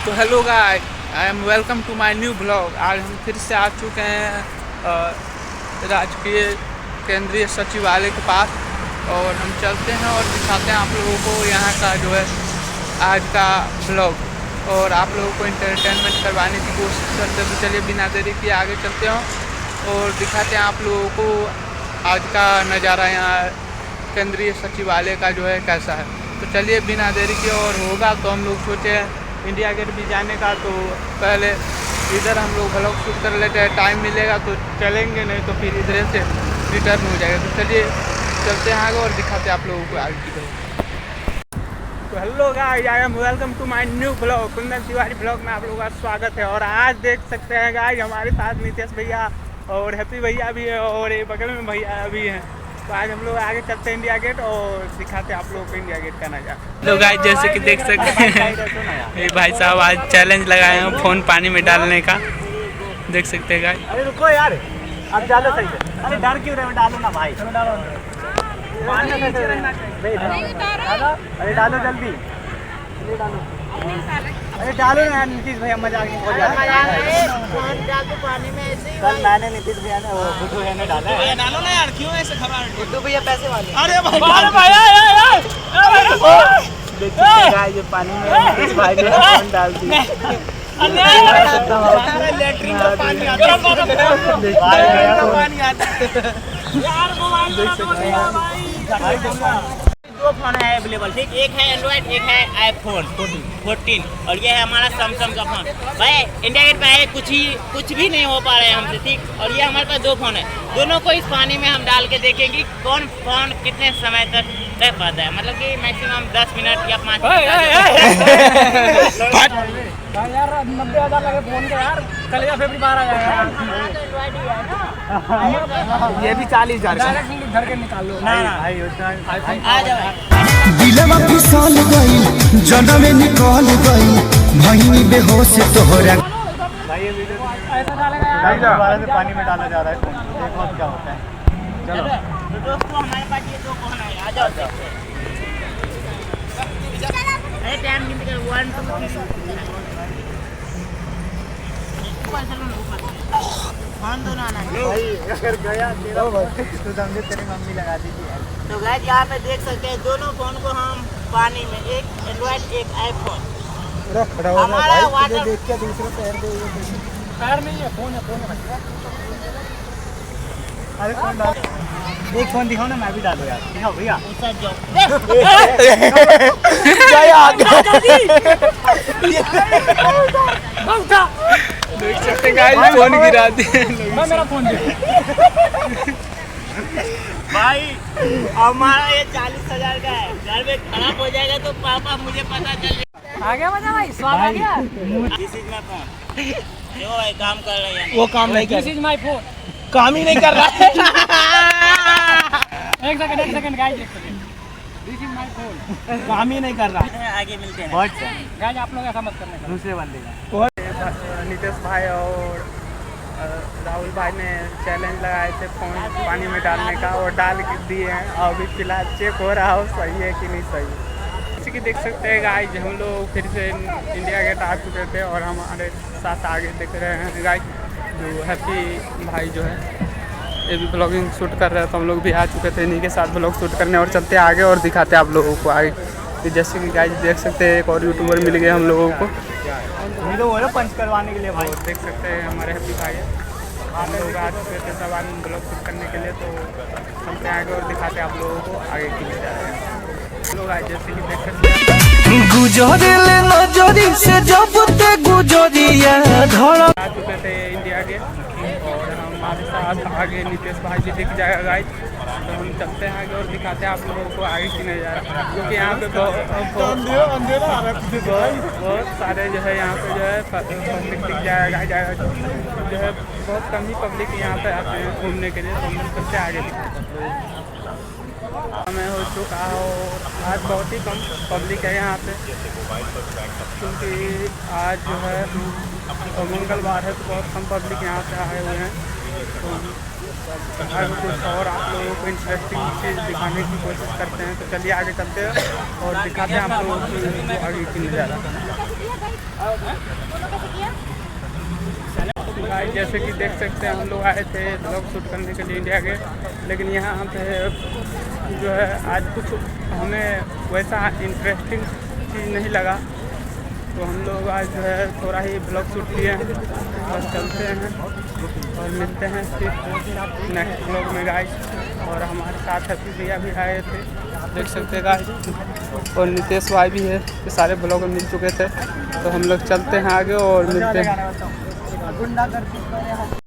तो hello guys, I am welcome to my new blog. आज हम फिर से आ चुके हैं राजकीय केंद्रीय सचिवालय के पास और हम चलते हैं और दिखाते हैं आप लोगों को यहाँ का जो है आज का ब्लॉग और आप लोगों को इंटरटेनमेंट करवाने की कोशिश करते हैं। तो चलिए बिना देरी किए आगे चलते हैं और दिखाते हैं आप लोगों को आज का नज़ारा यहाँ केंद्रीय सचिवालय का जो है कैसा है। तो चलिए बिना देरी किए, और होगा तो हम लोग सोचे इंडिया गेट भी जाने का, तो पहले इधर हम लोग ब्लॉग शूट कर लेते हैं। टाइम मिलेगा तो चलेंगे, नहीं तो फिर इधर से रिटर्न हो जाएगा। तो चलिए चलते हैं आगे और दिखाते हैं आप लोगों को आगे की तरफ। तो hello guys, I am welcome to my new blog. Kundan Tiwari blog में आप लोगों का स्वागत है। और आज देख सकते हैं गाइस हमारे साथ नीतीश भैया और हैप्पी भैया भी है और ये बगल में भैया भी हैं। तो आज हम लोग आगे चलते हैं इंडिया गेट और दिखाते हैं आप लोगों को इंडिया गेट का नज़ारा। तो गाइस जैसे कि देख सकते हैं ये भाई साहब आज चैलेंज लगाए हैं फ़ोन पानी में डालने का, देख सकते हैं गाइस। अरे रुको यार, अब डालो सही से। अरे डर क्यों रहे, डालो ना भाई, डालो। अरे डालो जल्दी, अरे डालो ना नीतीश भैया, मजाक नहीं हो जाए। पानी में ऐसे ही कल मैंने नीतीश भैया ने वो बुद्धू भैया ने डाला है। डालो ना यार, क्यों ऐसे खबर? बुद्धू भैया पैसे वाले। अरे भाई देखिए ये पानी में नीतीश भाई ने फोन डाल दिया। लैट्रिन का पानी आता है। दो फोन है अवेलेबल, ठीक, एक है एंड्रॉइड, एक है आईफोन 14 और ये है हमारा सैमसंग का फोन। भाई इंडिया गेट पे आए, कुछ भी नहीं हो पा रहे हैं हमसे, ठीक। और ये हमारे पास दो फोन है, दोनों को इस पानी में हम डाल के देखेंगे कौन फोन कितने समय तक रह पाता है। मतलब कि मैक्सिमम 10 मिनट या 5 मिनट। यार 90,000 लगे फोन के यार, कल या फेब्रुआरी 12 आ जाएगा। ये भी 40,000 घर के निकाल लो ना भाई, आ जाओ दिलवा फिसल गई, जनमे निकल गई, भईनी बेहोश तोहरा। भाई ये वीडियो ऐसा डालेगा यार, दोबारा से पानी में डाला जा रहा है। देखो अब क्या होता है। चलो तो दोस्तों हमारे पास ये दो फोन है, आ जाओ। अरे टाइम गिनती कर, 1 2 3 फोन दो ना भाई, अगर गया तेरा तो समझे तेरी मम्मी लगा दीजिए। तो गाइस यहाँ पे देख सकते हैं दोनों फोन को हम पानी में, एक एंड्रॉइड एक आईफोन। हमारा वाटर देख के दूसरे पैर दे, पैर नहीं है, फोन है। अरे फोन डाल, एक फोन दिखाओ ना, मैं भी डालूं यार। दिखाओ भैया, देख सकते गाइस फोन गिरा दिए। मेरा फोन दे भाई। हमारा ये 40,000 का है, घर में खराब हो जाएगा तो पापा मुझे पता चल जाएगा। आ गया मजा भाई, स्वाद आ गया। This is my phone. जो भाई काम कर रहे हैं, वो काम नहीं कर, दिस इज माय फोन, काम ही नहीं कर रहा है। एक सेकंड गाइस, एक second. This is my phone, काम ही नहीं कर रहा। आगे मिलते हैं गाइस, आप लोग ऐसा मत करना, दूसरे बंदे का। नीतीश भाई और राहुल भाई ने चैलेंज लगाए थे फ़ोन पानी में डालने का और डाल दिए हैं। अभी फिलहाल चेक हो रहा हो सही है कि नहीं सही। जैसे कि देख सकते हैं गाइस, हम लोग फिर से इंडिया गेट आ चुके थे और हमारे साथ आगे देख रहे हैं गाइस जो हैप्पी भाई जो है ये भी ब्लॉगिंग शूट कर रहे हैं। तो हम लोग भी आ चुके थे इन्हीं के साथ ब्लॉग शूट करने और चलते आगे और दिखाते हैं आप लोगों को आगे। तो जैसे कि गाइस देख सकते हैं एक और यूट्यूबर मिल गए हम लोगों को, वो पंच करवाने के लिए भाई। और देख सकते हैं हमारे हैप्पी भाई है। हम लोग आ चुके थे सब आदमी ब्लॉग शूट करने के लिए, तो चलते आगे और दिखाते हैं आप लोगों को आगे की नज़ारा। लोग आज जैसे कि देख सकते हैं गुजरिले नजरी से जब ते गुजरिया धड़ आ चुके थे इंडिया गेट और हमारे साथ आगे नीतीश भाई भी दिख जाएगा गाइस। तो हम चलते हैं आगे और दिखाते हैं आप लोगों को आगे की नज़ारा, क्योंकि यहाँ पे बहुत सारे जो है यहाँ पे जो है पब्लिक दिख जाएगा जो है बहुत कम ही पब्लिक यहाँ पे आते हैं घूमने के लिए। तो हम सबसे आगे समय हो चुका हो, आज बहुत ही कम पब्लिक है यहाँ पे, क्योंकि आज जो है मंगलवार है तो बहुत कम पब्लिक यहाँ पे आए हुए हैं। तो आगे कुछ और आप लोगों को इंटरेस्टिंग चीज़ दिखाने की कोशिश करते हैं। तो चलिए आगे चलते हैं और दिखाते हैं आप लोगों को आगे की नज़ारा। भाई जैसे कि देख सकते हैं हम लोग आए थे ब्लॉग शूट करने के लिए इंडिया गेट, लेकिन यहाँ पे जो है आज कुछ हमें वैसा इंटरेस्टिंग चीज़ नहीं लगा, तो हम लोग आज जो है थोड़ा ही ब्लॉग शूट किए हैं और चलते हैं और मिलते हैं फिर नेक्स्ट ब्लॉग में गाइस। और हमारे साथ हैप्पी भैया भी आए थे, देख सकते हैं गाइस, और नितेश भाई भी है, ये सारे ब्लॉग मिल चुके थे। तो हम लोग चलते हैं आगे और मिलते हैं।